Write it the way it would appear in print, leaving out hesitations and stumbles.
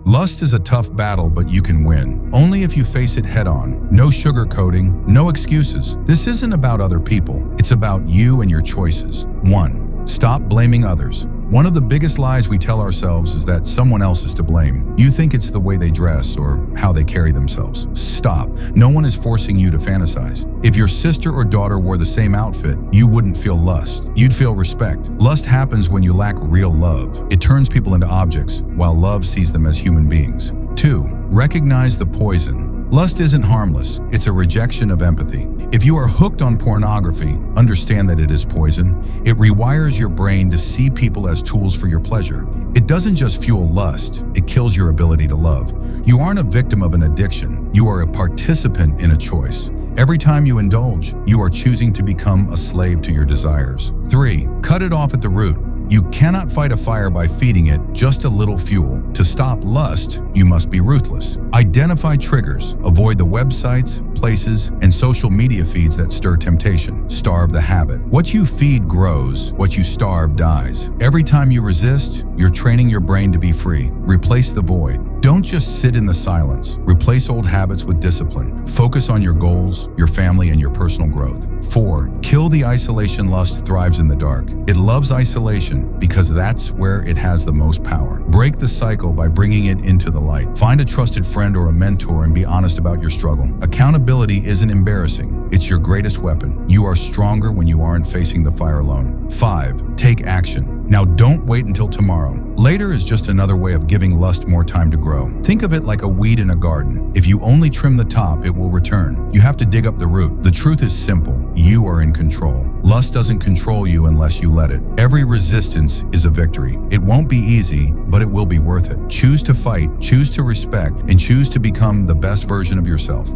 Lust is a tough battle, but you can win. Only if you face it head on. No sugarcoating, no excuses. This isn't about other people. It's about you and your choices. 1. Stop blaming others. One of the biggest lies we tell ourselves is that someone else is to blame. You think it's the way they dress or how they carry themselves. Stop. No one is forcing you to fantasize. If your sister or daughter wore the same outfit, you wouldn't feel lust. You'd feel respect. Lust happens when you lack real love. It turns people into objects, while love sees them as human beings. 2. Recognize the poison. Lust isn't harmless. It's a rejection of empathy. If you are hooked on pornography, understand that it is poison. It rewires your brain to see people as tools for your pleasure. It doesn't just fuel lust, it kills your ability to love. You aren't a victim of an addiction. You are a participant in a choice. Every time you indulge, you are choosing to become a slave to your desires. 3. Cut it off at the root. You cannot fight a fire by feeding it just a little fuel. To stop lust, you must be ruthless. Identify triggers. Avoid the websites, places, and social media feeds that stir temptation. Starve the habit. What you feed grows. What you starve dies. Every time you resist, you're training your brain to be free. Replace the void. Don't just sit in the silence. Replace old habits with discipline. Focus on your goals, your family, and your personal growth. 4. Kill the isolation. Lust thrives in the dark. It loves isolation because that's where it has the most power. Break the cycle by bringing it into the light. Find a trusted friend or a mentor and be honest about your struggle. Accountability isn't embarrassing. It's your greatest weapon. You are stronger when you aren't facing the fire alone. 5. Take action. Now don't wait until tomorrow. Later is just another way of giving lust more time to grow. Think of it like a weed in a garden. If you only trim the top, it will return. You have to dig up the root. The truth is simple. You are in control. Lust doesn't control you unless you let it. Every resistance is a victory. It won't be easy, but it will be worth it. Choose to fight, choose to respect, and choose to become the best version of yourself.